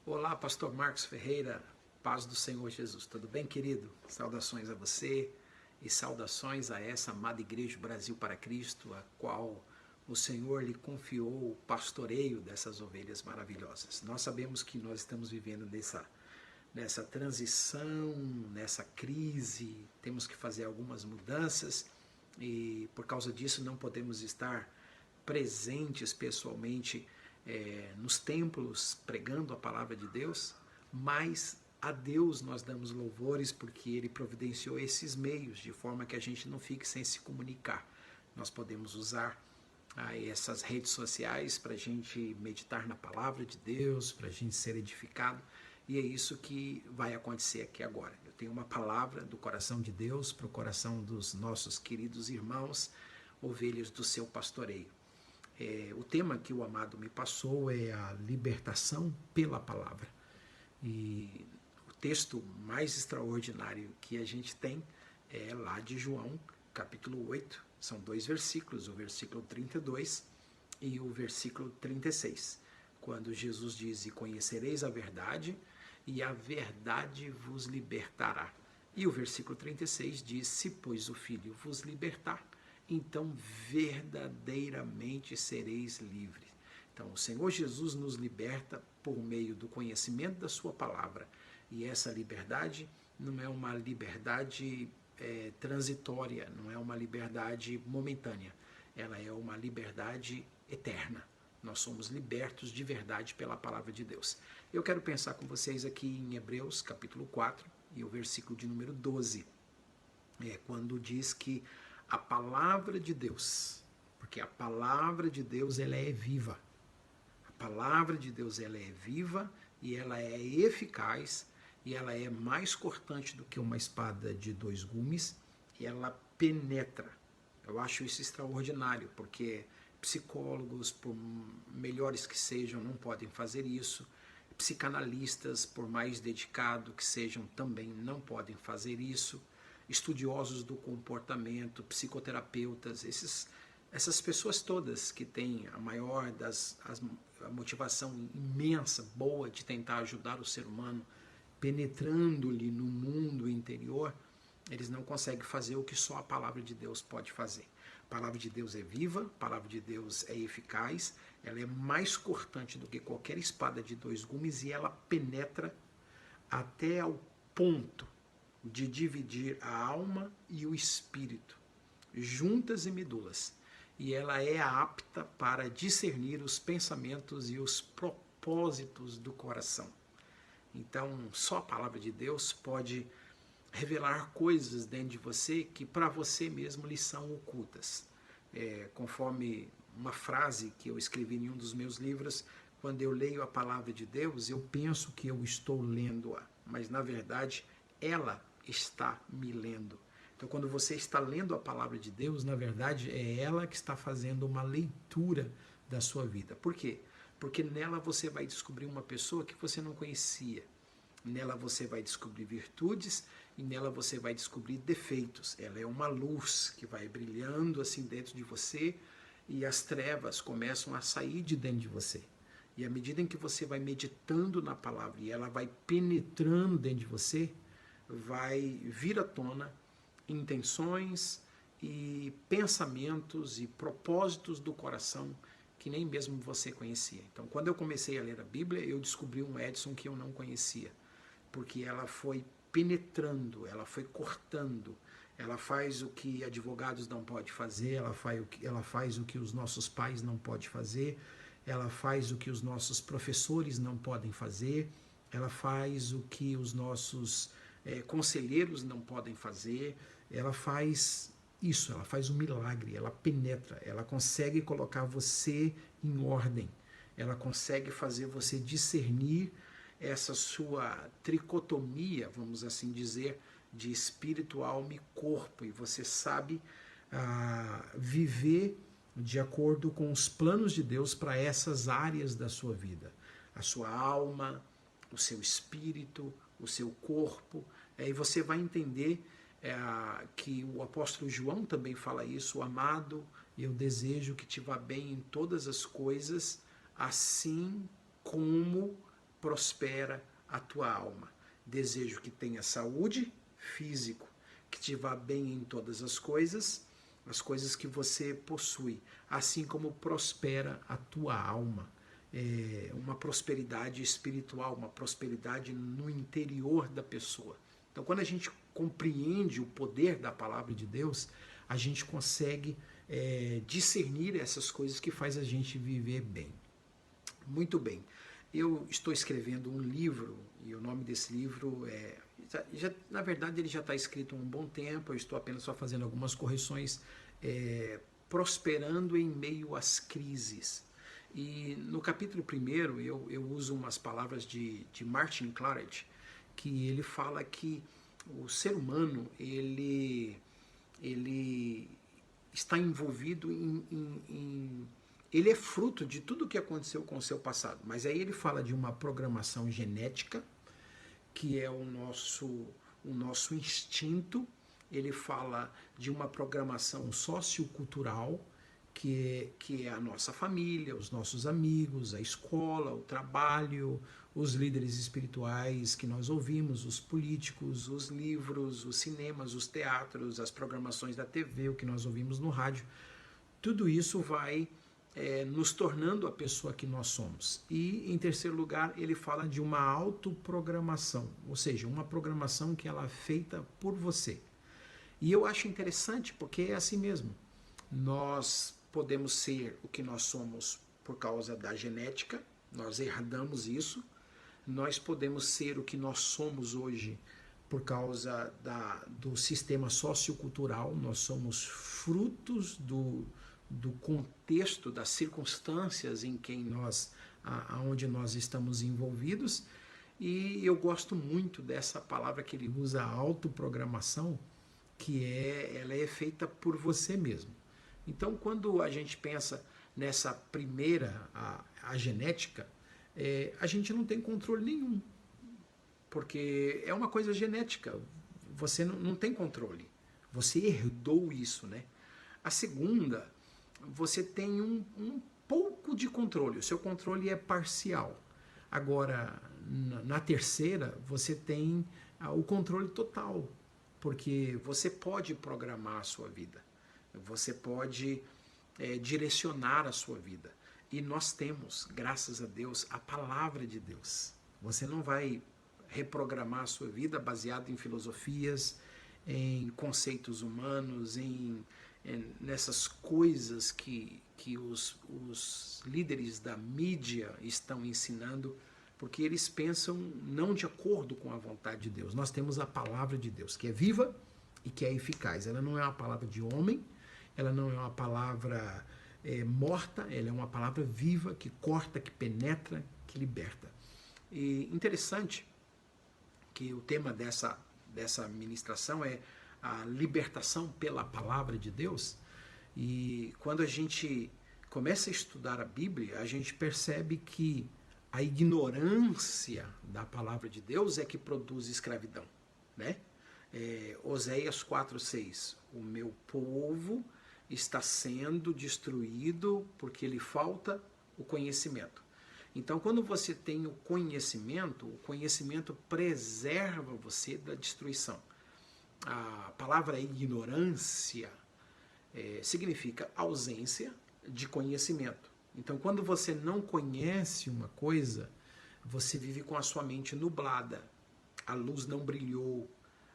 Olá, pastor Marcos Ferreira, paz do Senhor Jesus. Tudo bem, querido? Saudações a você e saudações a essa amada Igreja Brasil para Cristo, a qual o Senhor lhe confiou o pastoreio dessas ovelhas maravilhosas. Nós sabemos que nós estamos vivendo nessa transição, nessa crise, temos que fazer algumas mudanças e por causa disso não podemos estar presentes pessoalmente nos templos pregando a palavra de Deus, mas a Deus nós damos louvores porque Ele providenciou esses meios de forma que a gente não fique sem se comunicar. Nós podemos usar essas redes sociais para a gente meditar na palavra de Deus, para a gente ser edificado, e é isso que vai acontecer aqui agora. Eu tenho uma palavra do coração de Deus para o coração dos nossos queridos irmãos, ovelhas do seu pastoreio. O tema que o amado me passou é a libertação pela palavra. E o texto mais extraordinário que a gente tem é lá de João, capítulo 8. São dois versículos, o versículo 32 e o versículo 36. Quando Jesus diz, e conhecereis a verdade, e a verdade vos libertará. E o versículo 36 diz, se pois o Filho vos libertar, então verdadeiramente sereis livres. Então o Senhor Jesus nos liberta por meio do conhecimento da sua palavra, e essa liberdade não é uma liberdade transitória, não é uma liberdade momentânea, ela é uma liberdade eterna. Nós somos libertos de verdade pela palavra de Deus. Eu quero pensar com vocês aqui em Hebreus capítulo 4 e o versículo de número 12, quando diz que a palavra de Deus, porque a palavra de Deus ela é viva. A palavra de Deus ela é viva e ela é eficaz e ela é mais cortante do que uma espada de dois gumes e ela penetra. Eu acho isso extraordinário, porque psicólogos, por melhores que sejam, não podem fazer isso. Psicanalistas, por mais dedicados que sejam, também não podem fazer isso. Estudiosos do comportamento, psicoterapeutas, essas pessoas todas que têm a motivação imensa, boa de tentar ajudar o ser humano, penetrando-lhe no mundo interior, eles não conseguem fazer o que só a palavra de Deus pode fazer. A palavra de Deus é viva, a palavra de Deus é eficaz, ela é mais cortante do que qualquer espada de dois gumes e ela penetra até ao ponto de dividir a alma e o espírito, juntas e medulas, e ela é apta para discernir os pensamentos e os propósitos do coração. Então, só a palavra de Deus pode revelar coisas dentro de você que para você mesmo lhe são ocultas. Conforme uma frase que eu escrevi em um dos meus livros, quando eu leio a palavra de Deus, eu penso que eu estou lendo-a, mas na verdade ela está me lendo. Então, quando você está lendo a palavra de Deus, na verdade é ela que está fazendo uma leitura da sua vida. Por quê? Porque nela você vai descobrir uma pessoa que você não conhecia. Nela você vai descobrir virtudes e nela você vai descobrir defeitos. Ela é uma luz que vai brilhando assim dentro de você e as trevas começam a sair de dentro de você. E à medida em que você vai meditando na palavra e ela vai penetrando dentro de você, vai vir à tona intenções e pensamentos e propósitos do coração que nem mesmo você conhecia. Então, quando eu comecei a ler a Bíblia, eu descobri um Edson que eu não conhecia, porque ela foi penetrando, ela foi cortando, ela faz o que advogados não podem fazer, ela faz o que os nossos pais não podem fazer, ela faz o que os nossos professores não podem fazer, ela faz o que os nossos conselheiros não podem fazer, ela faz isso, ela faz um milagre, ela penetra, ela consegue colocar você em ordem, ela consegue fazer você discernir essa sua tricotomia, vamos assim dizer, de espírito, alma e corpo, e você sabe viver de acordo com os planos de Deus para essas áreas da sua vida, a sua alma, o seu espírito, o seu corpo, e você vai entender que o apóstolo João também fala isso, amado, eu desejo que te vá bem em todas as coisas, assim como prospera a tua alma. Desejo que tenha saúde, físico, que te vá bem em todas as coisas que você possui, assim como prospera a tua alma. Uma prosperidade espiritual, uma prosperidade no interior da pessoa. Então, quando a gente compreende o poder da palavra de Deus, a gente consegue discernir essas coisas que faz a gente viver bem. Muito bem. Eu estou escrevendo um livro, e o nome desse livro na verdade, ele já está escrito há um bom tempo, eu estou apenas só fazendo algumas correções, prosperando em meio às crises. E no capítulo 1 eu uso umas palavras de Martin Claret, que ele fala que o ser humano ele está envolvido ele é fruto de tudo o que aconteceu com o seu passado. Mas aí ele fala de uma programação genética, que é o nosso instinto. Ele fala de uma programação sociocultural, que é a nossa família, os nossos amigos, a escola, o trabalho, os líderes espirituais que nós ouvimos, os políticos, os livros, os cinemas, os teatros, as programações da TV, o que nós ouvimos no rádio. Tudo isso vai nos tornando a pessoa que nós somos. E, em terceiro lugar, ele fala de uma autoprogramação, ou seja, uma programação que ela é feita por você. E eu acho interessante porque é assim mesmo. Nós podemos ser o que nós somos por causa da genética, nós herdamos isso. Nós podemos ser o que nós somos hoje por causa do sistema sociocultural, nós somos frutos do contexto, das circunstâncias em que onde nós estamos envolvidos. E eu gosto muito dessa palavra que ele usa, autoprogramação, que ela é feita por você mesmo. Então, quando a gente pensa nessa primeira, a genética, a gente não tem controle nenhum, porque é uma coisa genética, você não tem controle, você herdou isso, né? A segunda, você tem um pouco de controle, o seu controle é parcial. Agora, na terceira, você tem o controle total, porque você pode programar a sua vida, você pode direcionar a sua vida. E nós temos, graças a Deus, a palavra de Deus. Você não vai reprogramar a sua vida baseado em filosofias, em conceitos humanos, nessas coisas que os líderes da mídia estão ensinando, porque eles pensam não de acordo com a vontade de Deus. Nós temos a palavra de Deus, que é viva e que é eficaz. Ela não é uma palavra de homem, ela não é uma palavra morta, ela é uma palavra viva, que corta, que penetra, que liberta. E interessante que o tema dessa ministração é a libertação pela palavra de Deus. E quando a gente começa a estudar a Bíblia, a gente percebe que a ignorância da palavra de Deus é que produz escravidão, né? Oséias 4:6, o meu povo está sendo destruído porque lhe falta o conhecimento. Então, quando você tem o conhecimento preserva você da destruição. A palavra ignorância significa ausência de conhecimento. Então, quando você não conhece uma coisa, você vive com a sua mente nublada, a luz não brilhou,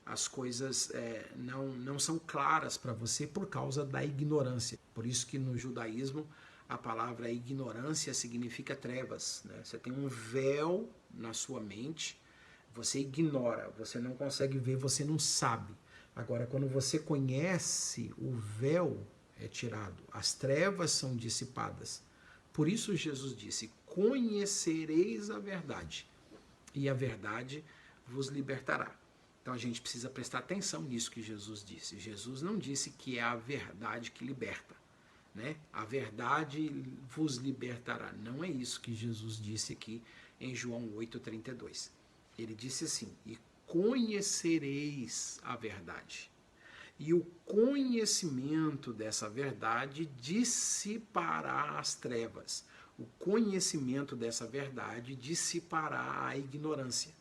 as coisas não são claras para você por causa da ignorância. Por isso que no judaísmo a palavra ignorância significa trevas, né? Você tem um véu na sua mente, você ignora, você não consegue ver, você não sabe. Agora, quando você conhece, o véu é tirado, as trevas são dissipadas. Por isso Jesus disse, conhecereis a verdade, e a verdade vos libertará. Então a gente precisa prestar atenção nisso que Jesus disse. Jesus não disse que é a verdade que liberta, né? A verdade vos libertará. Não é isso que Jesus disse aqui em João 8:32. Ele disse assim, e conhecereis a verdade. E o conhecimento dessa verdade dissipará as trevas. O conhecimento dessa verdade dissipará a ignorância.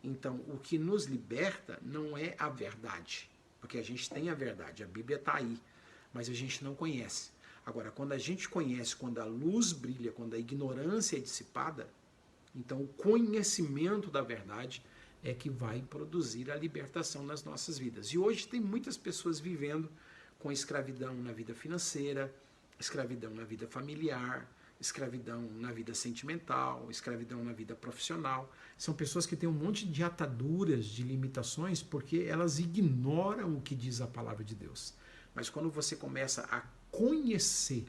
Então, o que nos liberta não é a verdade, porque a gente tem a verdade, a Bíblia está aí, mas a gente não conhece. Agora, quando a gente conhece, quando a luz brilha, quando a ignorância é dissipada, então o conhecimento da verdade é que vai produzir a libertação nas nossas vidas. E hoje tem muitas pessoas vivendo com escravidão na vida financeira, escravidão na vida familiar, escravidão na vida sentimental, escravidão na vida profissional. São pessoas que têm um monte de ataduras, de limitações, porque elas ignoram o que diz a palavra de Deus. Mas quando você começa a conhecer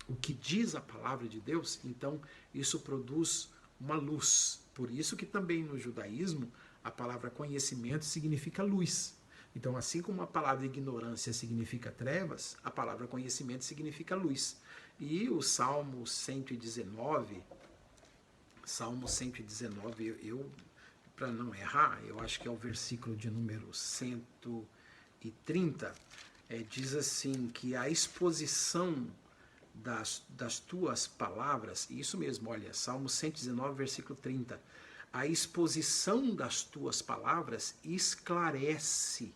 o que diz a palavra de Deus, então isso produz uma luz. Por isso que também no judaísmo a palavra conhecimento significa luz. Então, assim como a palavra ignorância significa trevas, a palavra conhecimento significa luz. E o Salmo 119, para não errar, eu acho que é o versículo de número 130, diz assim, que a exposição das tuas palavras, isso mesmo, olha, Salmo 119, versículo 30, a exposição das tuas palavras esclarece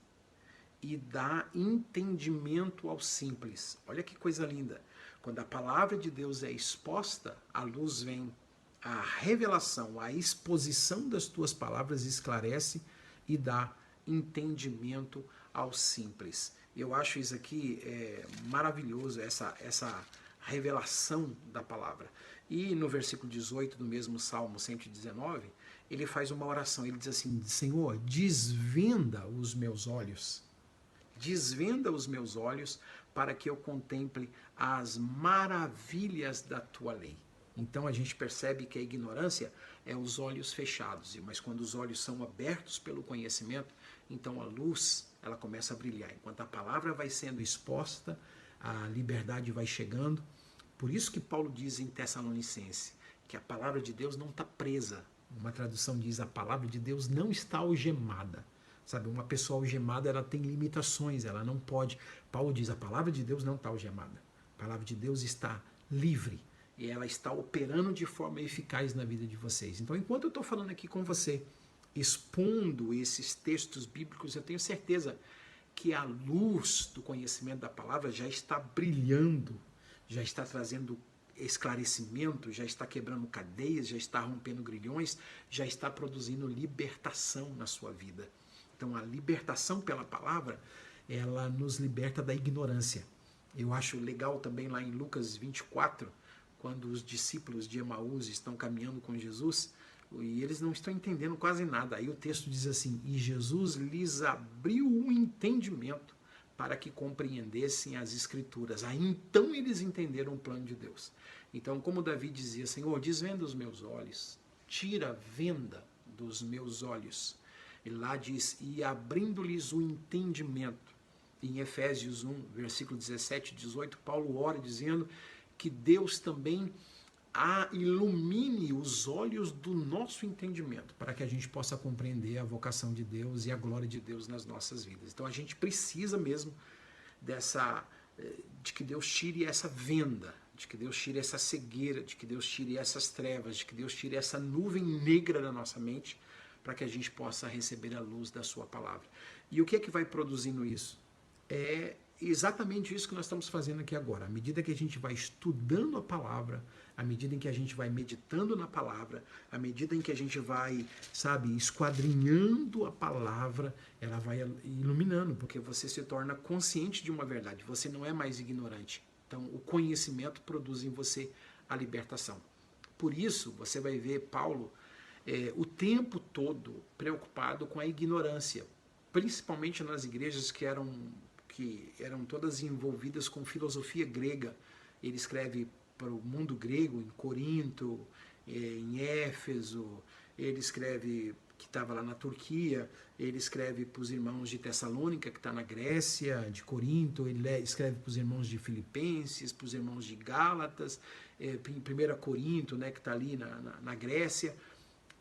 e dá entendimento ao simples. Olha que coisa linda. Quando a palavra de Deus é exposta, a luz vem, a revelação, a exposição das tuas palavras esclarece e dá entendimento ao simples. Eu acho isso aqui maravilhoso, essa revelação da palavra. E no versículo 18 do mesmo Salmo 119, ele faz uma oração, ele diz assim, Senhor, desvenda os meus olhos para que eu contemple as maravilhas da tua lei. Então a gente percebe que a ignorância é os olhos fechados, mas quando os olhos são abertos pelo conhecimento, então a luz ela começa a brilhar. Enquanto a palavra vai sendo exposta, a liberdade vai chegando. Por isso que Paulo diz em Tessalonicense que a palavra de Deus não está presa. Uma tradução diz a palavra de Deus não está algemada. Sabe, uma pessoa algemada, ela tem limitações, ela não pode. Paulo diz, a palavra de Deus não está algemada. A palavra de Deus está livre e ela está operando de forma eficaz na vida de vocês. Então, enquanto eu estou falando aqui com você, expondo esses textos bíblicos, eu tenho certeza que a luz do conhecimento da palavra já está brilhando, já está trazendo esclarecimento, já está quebrando cadeias, já está rompendo grilhões, já está produzindo libertação na sua vida. Então, a libertação pela palavra, ela nos liberta da ignorância. Eu acho legal também lá em Lucas 24, quando os discípulos de Emaús estão caminhando com Jesus, e eles não estão entendendo quase nada. Aí o texto diz assim, e Jesus lhes abriu o entendimento para que compreendessem as Escrituras. Aí então eles entenderam o plano de Deus. Então, como Davi dizia, Senhor, desvenda os meus olhos, tira a venda dos meus olhos. Ele lá diz, e abrindo-lhes o entendimento. Em Efésios 1, versículo 17 e 18, Paulo ora dizendo que Deus também ilumine os olhos do nosso entendimento, para que a gente possa compreender a vocação de Deus e a glória de Deus nas nossas vidas. Então a gente precisa mesmo de que Deus tire essa venda, de que Deus tire essa cegueira, de que Deus tire essas trevas, de que Deus tire essa nuvem negra da nossa mente, para que a gente possa receber a luz da sua palavra. E o que é que vai produzindo isso? É exatamente isso que nós estamos fazendo aqui agora. À medida que a gente vai estudando a palavra, à medida em que a gente vai meditando na palavra, à medida em que a gente vai, esquadrinhando a palavra, ela vai iluminando, porque você se torna consciente de uma verdade, você não é mais ignorante. Então, o conhecimento produz em você a libertação. Por isso, você vai ver Paulo o tempo todo preocupado com a ignorância, principalmente nas igrejas que eram todas envolvidas com filosofia grega. Ele escreve para o mundo grego, em Corinto, em Éfeso, ele escreve que estava lá na Turquia, ele escreve para os irmãos de Tessalônica, que está na Grécia, de Corinto, ele escreve para os irmãos de Filipenses, para os irmãos de Gálatas, em 1 Corinto, que está ali na Grécia,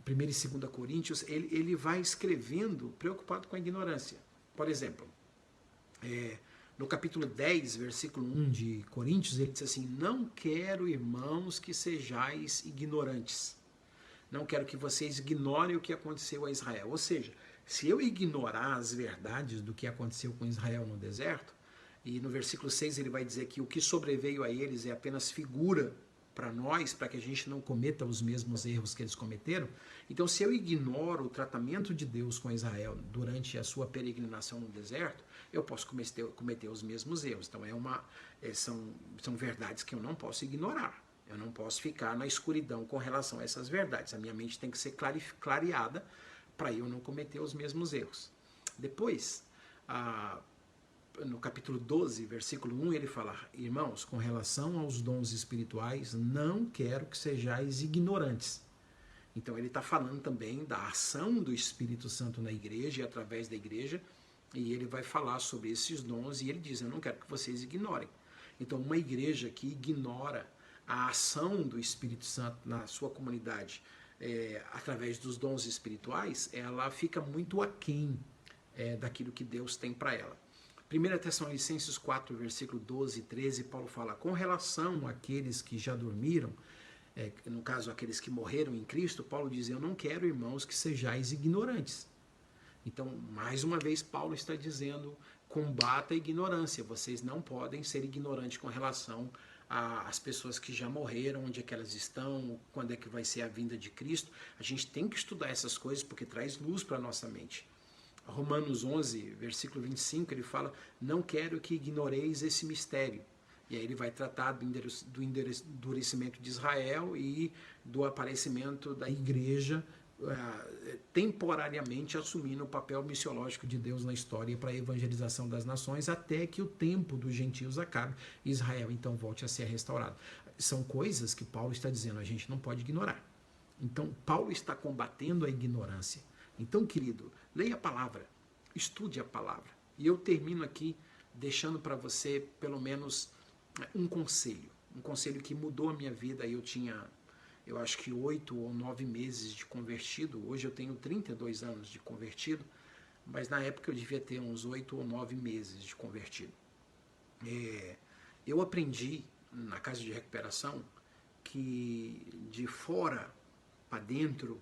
1 e 2 Coríntios, ele vai escrevendo preocupado com a ignorância. Por exemplo, No capítulo 10, versículo 1 de Coríntios, ele diz assim: não quero, irmãos, que sejais ignorantes. Não quero que vocês ignorem o que aconteceu a Israel. Ou seja, se eu ignorar as verdades do que aconteceu com Israel no deserto, e no versículo 6 ele vai dizer que o que sobreveio a eles é apenas figura para nós, para que a gente não cometa os mesmos erros que eles cometeram. Então, se eu ignoro o tratamento de Deus com Israel durante a sua peregrinação no deserto, eu posso cometer os mesmos erros. Então, são verdades que eu não posso ignorar. Eu não posso ficar na escuridão com relação a essas verdades. A minha mente tem que ser clareada para eu não cometer os mesmos erros. Depois, no capítulo 12, versículo 1, ele fala: irmãos, com relação aos dons espirituais, não quero que sejais ignorantes. Então ele está falando também da ação do Espírito Santo na igreja e através da igreja, e ele vai falar sobre esses dons, e ele diz: eu não quero que vocês ignorem. Então uma igreja que ignora a ação do Espírito Santo na sua comunidade através dos dons espirituais, ela fica muito aquém daquilo que Deus tem para ela. 1 Tessalonicenses 4, versículo 12 e 13, Paulo fala: com relação àqueles que já dormiram, no caso aqueles que morreram em Cristo, Paulo diz: eu não quero, irmãos, que sejais ignorantes. Então, mais uma vez, Paulo está dizendo: combata a ignorância, vocês não podem ser ignorantes com relação às pessoas que já morreram, onde é que elas estão, quando é que vai ser a vinda de Cristo. A gente tem que estudar essas coisas porque traz luz para a nossa mente. Romanos 11, versículo 25, ele fala: não quero que ignoreis esse mistério. E aí ele vai tratar do endurecimento de Israel e do aparecimento da igreja temporariamente assumindo o papel missiológico de Deus na história para a evangelização das nações, até que o tempo dos gentios acabe e Israel então volte a ser restaurado. São coisas que Paulo está dizendo, a gente não pode ignorar. Então Paulo está combatendo a ignorância. Então, querido, leia a palavra, estude a palavra. E eu termino aqui deixando para você pelo menos um conselho que mudou a minha vida. Eu acho que 8 ou 9 meses de convertido. Hoje eu tenho 32 anos de convertido, mas na época eu devia ter uns 8 ou 9 meses de convertido. Eu aprendi na casa de recuperação que de fora para dentro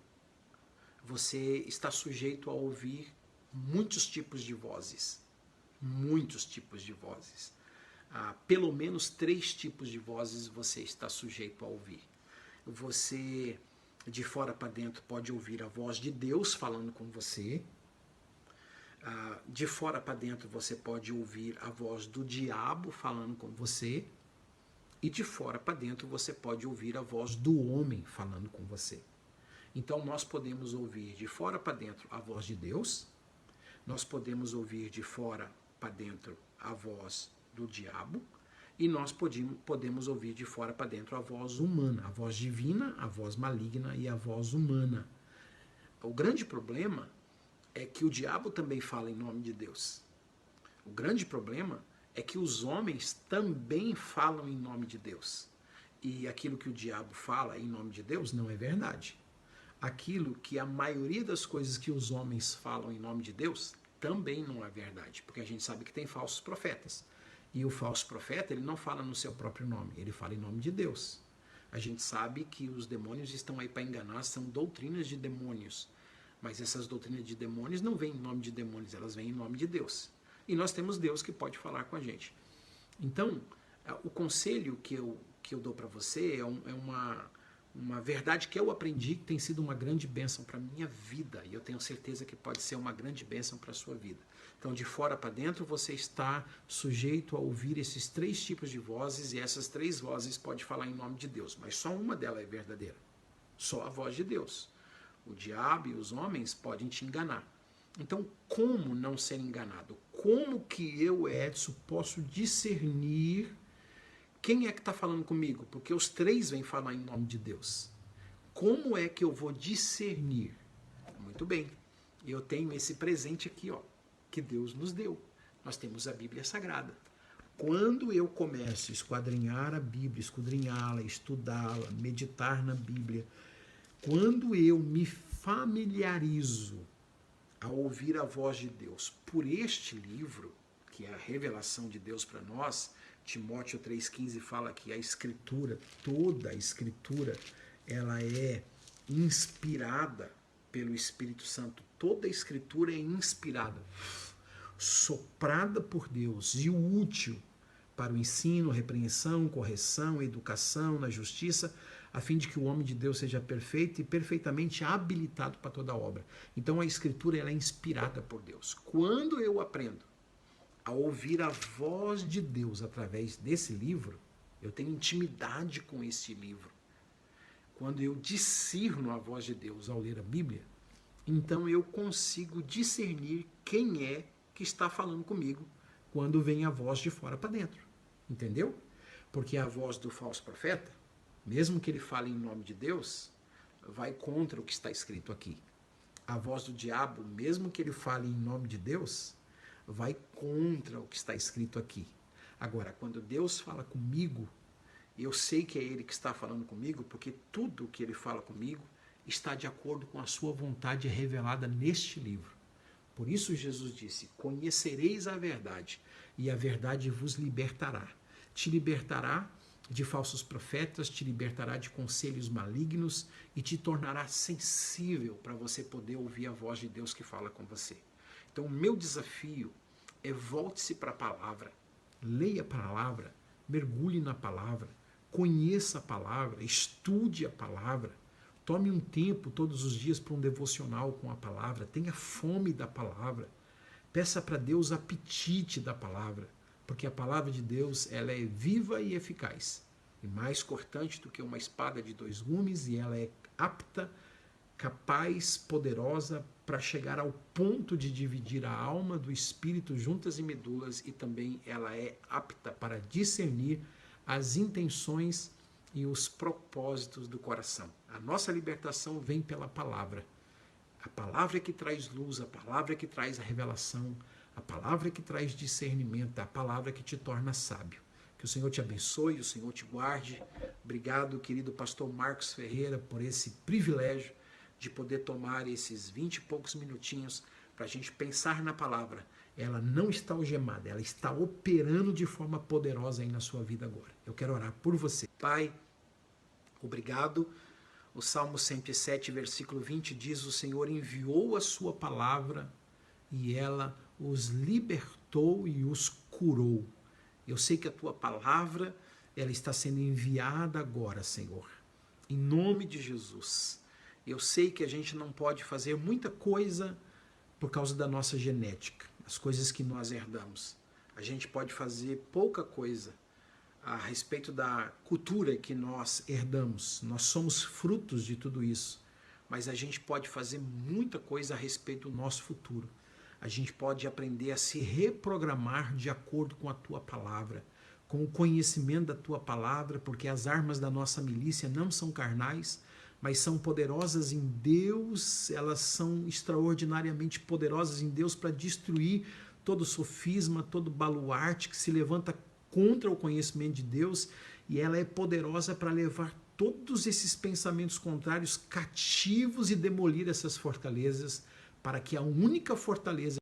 você está sujeito a ouvir muitos tipos de vozes. Muitos tipos de vozes. Pelo menos 3 tipos de vozes você está sujeito a ouvir. Você, de fora para dentro, pode ouvir a voz de Deus falando com você. De fora para dentro, você pode ouvir a voz do diabo falando com você. E de fora para dentro, você pode ouvir a voz do homem falando com você. Então, nós podemos ouvir de fora para dentro a voz de Deus. Nós podemos ouvir de fora para dentro a voz do diabo. E nós podemos ouvir de fora para dentro a voz humana, a voz divina, a voz maligna e a voz humana. O grande problema é que o diabo também fala em nome de Deus. O grande problema é que os homens também falam em nome de Deus. E aquilo que o diabo fala em nome de Deus não é verdade. Aquilo que a maioria das coisas que os homens falam em nome de Deus também não é verdade, porque a gente sabe que tem falsos profetas. E o falso profeta, ele não fala no seu próprio nome, ele fala em nome de Deus. A gente sabe que os demônios estão aí para enganar, são doutrinas de demônios. Mas essas doutrinas de demônios não vêm em nome de demônios, elas vêm em nome de Deus. E nós temos Deus que pode falar com a gente. Então, o conselho que eu dou para você é uma verdade que eu aprendi, que tem sido uma grande bênção para a minha vida. E eu tenho certeza que pode ser uma grande bênção para a sua vida. Então, de fora para dentro, você está sujeito a ouvir esses 3 tipos de vozes, e essas 3 vozes podem falar em nome de Deus, mas só uma delas é verdadeira. Só a voz de Deus. O diabo e os homens podem te enganar. Então, como não ser enganado? Como que eu, Edson, posso discernir quem é que está falando comigo? Porque os 3 vêm falar em nome de Deus. Como é que eu vou discernir? Muito bem, eu tenho esse presente aqui, ó, que Deus nos deu. Nós temos a Bíblia Sagrada. Quando eu começo a esquadrinhar a Bíblia, esquadrinhá-la, estudá-la, meditar na Bíblia, quando eu me familiarizo a ouvir a voz de Deus por este livro, que é a revelação de Deus para nós, Timóteo 3,15 fala que a Escritura, toda a Escritura, ela é inspirada pelo Espírito Santo. Toda a Escritura é inspirada, soprada por Deus e útil para o ensino, repreensão, correção, educação na justiça, a fim de que o homem de Deus seja perfeito e perfeitamente habilitado para toda obra. Então a Escritura ela é inspirada por Deus. Quando eu aprendo a ouvir a voz de Deus através desse livro, eu tenho intimidade com esse livro. Quando eu discerno a voz de Deus ao ler a Bíblia, então eu consigo discernir quem é que está falando comigo quando vem a voz de fora para dentro. Entendeu? Porque a voz do falso profeta, mesmo que ele fale em nome de Deus, vai contra o que está escrito aqui. A voz do diabo, mesmo que ele fale em nome de Deus, vai contra o que está escrito aqui. Agora, quando Deus fala comigo, eu sei que é Ele que está falando comigo, porque tudo o que Ele fala comigo está de acordo com a sua vontade revelada neste livro. Por isso Jesus disse, conhecereis a verdade, e a verdade vos libertará. Te libertará de falsos profetas, te libertará de conselhos malignos e te tornará sensível para você poder ouvir a voz de Deus que fala com você. Então, o meu desafio é volte-se para a palavra, leia a palavra, mergulhe na palavra, conheça a palavra, estude a palavra, tome um tempo todos os dias para um devocional com a palavra, tenha fome da palavra, peça para Deus apetite da palavra, porque a palavra de Deus ela é viva e eficaz, e mais cortante do que uma espada de 2 gumes, e ela é apta, capaz, poderosa para chegar ao ponto de dividir a alma do espírito juntas e medulas, e também ela é apta para discernir as intenções e os propósitos do coração. A nossa libertação vem pela palavra. A palavra que traz luz, a palavra que traz a revelação, a palavra que traz discernimento, a palavra que te torna sábio. Que o Senhor te abençoe, o Senhor te guarde. Obrigado, querido pastor Marcos Ferreira, por esse privilégio de poder tomar esses 20 e poucos minutinhos para a gente pensar na palavra. Ela não está algemada, ela está operando de forma poderosa aí na sua vida agora. Eu quero orar por você. Pai, obrigado. O Salmo 107, versículo 20 diz, o Senhor enviou a sua palavra e ela os libertou e os curou. Eu sei que a tua palavra ela está sendo enviada agora, Senhor, em nome de Jesus. Eu sei que a gente não pode fazer muita coisa por causa da nossa genética, as coisas que nós herdamos. A gente pode fazer pouca coisa a respeito da cultura que nós herdamos. Nós somos frutos de tudo isso, mas a gente pode fazer muita coisa a respeito do nosso futuro. A gente pode aprender a se reprogramar de acordo com a tua palavra, com o conhecimento da tua palavra, porque as armas da nossa milícia não são carnais, mas são poderosas em Deus, elas são extraordinariamente poderosas em Deus para destruir todo sofisma, todo baluarte que se levanta contra o conhecimento de Deus, e ela é poderosa para levar todos esses pensamentos contrários cativos e demolir essas fortalezas, para que a única fortaleza